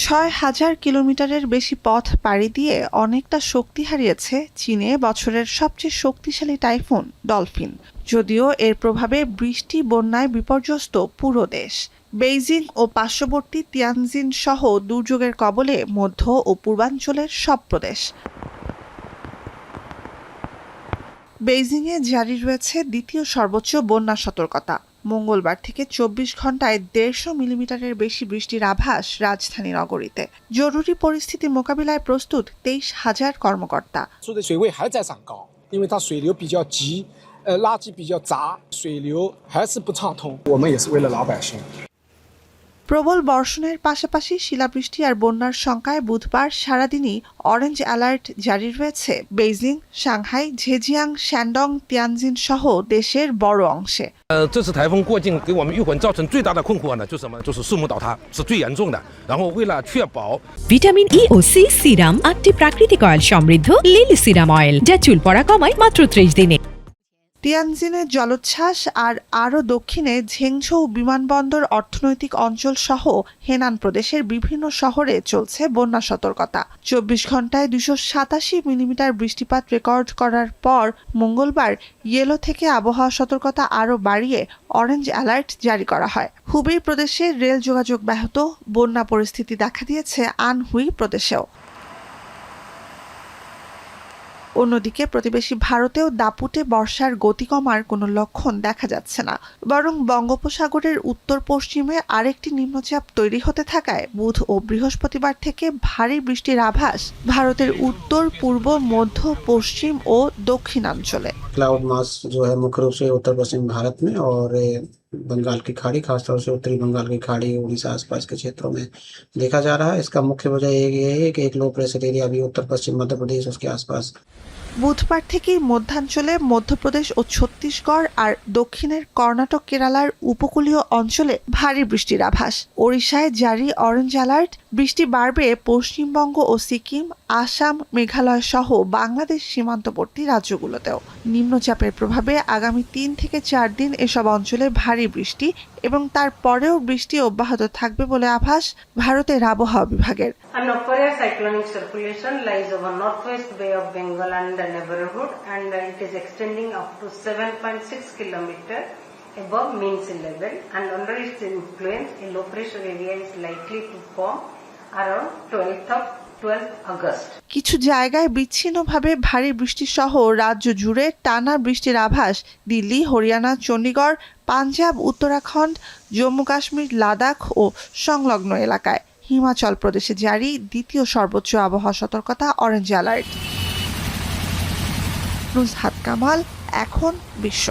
৬,০০০ কিলোমিটারের বেশি পথ পাড়ি দিয়ে অনেকটা শক্তি হারিয়েছে চীনে বছরের সবচেয়ে শক্তিশালী টাইফুন ডলফিন। যদিও এর প্রভাবে বৃষ্টি বন্যায় বিপর্যস্ত পুরো দেশ। বেইজিং ও পার্শ্ববর্তী তিয়ানজিন সহ দুর্যোগের কবলে মধ্য ও পূর্বাঞ্চলের সব প্রদেশ। বেইজিংয়ে জারি রয়েছে দ্বিতীয় সর্বোচ্চ বন্যা সতর্কতা। মঙ্গলবার থেকে ২৪ ঘন্টায় ১৫০ মিলিমিটারের বেশি বৃষ্টির আভাস রাজধানী নগরীতে। জরুরি পরিস্থিতি মোকাবিলায় প্রস্তুত ২৩,০০০ কর্মকর্তা।垃圾比较杂，水流还是不畅通。我们也是为了老百姓。প্রবল বর্ষণের পাশাপাশি শিলাবৃষ্টি আর বন্যার শঙ্কায় বুধবার সারাদিনই অরেঞ্জ অ্যালার্ট জারি রয়েছে Beijing, Shanghai, Zhejiang, Shandong, Tianjin সহ দেশের বড় অংশে।这次台风过境给我们玉混造成最大的困惑呢，就是什么？就是树木倒塌是最严重的。然后为了确保ভিটামিন ই ও সি সিরাম ৮টি প্রাকৃতিক অয়েল সমৃদ্ধ লিলি সিরাম অয়েল, যা চুল পড়া কমায় মাত্র ৩০ দিনে। তিয়ানজিনের জলোচ্ছ্বাস আর আরও দক্ষিণে ঝেংঝৌ বিমানবন্দর অর্থনৈতিক অঞ্চল সহ হেনান প্রদেশের বিভিন্ন শহরে চলছে বন্যা সতর্কতা। ২৪ ঘন্টায় ২৮৭ মিলিমিটার বৃষ্টিপাত রেকর্ড করার পর মঙ্গলবার ইয়েলো থেকে আবহাওয়া সতর্কতা আরও বাড়িয়ে অরেঞ্জ অ্যালার্ট জারি করা হয়। হুবেই প্রদেশে রেল যোগাযোগ ব্যাহত, বন্যা পরিস্থিতি দেখা দিয়েছে আনহুই প্রদেশেও। অন্যদিকে প্রতিবেশী ভারতেও দাপুটে বর্ষার গতি কমার কোনো লক্ষণ দেখা যাচ্ছে না, বরং বঙ্গোপসাগরের উত্তর পশ্চিমে আরেকটি নিম্নচাপ তৈরি হতে থাকায় বুধ ও বৃহস্পতিবার থেকে ভারী বৃষ্টির আভাস ভারতের উত্তর, পূর্ব, মধ্য, পশ্চিম ও দক্ষিণাঞ্চলে। क्लाउड मास जो है मुख्य रूप से उत्तर पश्चिम भारत में और बंगाल की खाड़ी, खासतौर से उत्तरी बंगाल की खाड़ी, उड़ीसा आसपास के क्षेत्रों में देखा जा रहा है। इसका मुख्य वजह ये है कि एक लो प्रेशर एरिया भी उत्तर पश्चिम मध्य प्रदेश उसके आसपास। বুধবার থেকেই মধ্যাঞ্চলে মধ্যপ্রদেশ ও ছত্তিশগড় আর দক্ষিণের কর্ণাটক, কেরালার উপকূলীয় অঞ্চলে ভারী বৃষ্টির আভাস। ওড়িশায় জারি অরেঞ্জ অ্যালার্ট। বৃষ্টি বাড়বে পশ্চিমবঙ্গ ও সিকিম, আসাম, মেঘালয় সহ বাংলাদেশ সীমান্তবর্তী রাজ্যগুলোতেও। নিম্নচাপের প্রভাবে আগামী ৩ থেকে ৪ দিন এসব অঞ্চলে ভারী বৃষ্টি এবং তারপরেও বৃষ্টি অব্যাহত থাকবে বলে আভাস ভারতের আবহাওয়া বিভাগের। An aquarius cyclonic circulation lies over northwest Bay of Bengal and the neighborhood, and it is extending up to 7.6 kilometer above mean sea level, and under its influence a low pressure area is likely to form around 12th August. কিছু জায়গায় বিচ্ছিন্নভাবে ভারী বৃষ্টি সহ রাজ্য জুড়ে টানা বৃষ্টির আভাস দিল্লি, হরিয়ানা, চণ্ডীগড়, পাঞ্জাব, উত্তরাখণ্ড, জম্মু কাশ্মীর, লাদাখ ও সংলগ্ন এলাকায়। হিমাচল প্রদেশে জারি দ্বিতীয় সর্বোচ্চ আবহাওয়া সতর্কতা অরেঞ্জ অ্যালার্ট। নুসহাত কামাল, এখন বিশ্ব।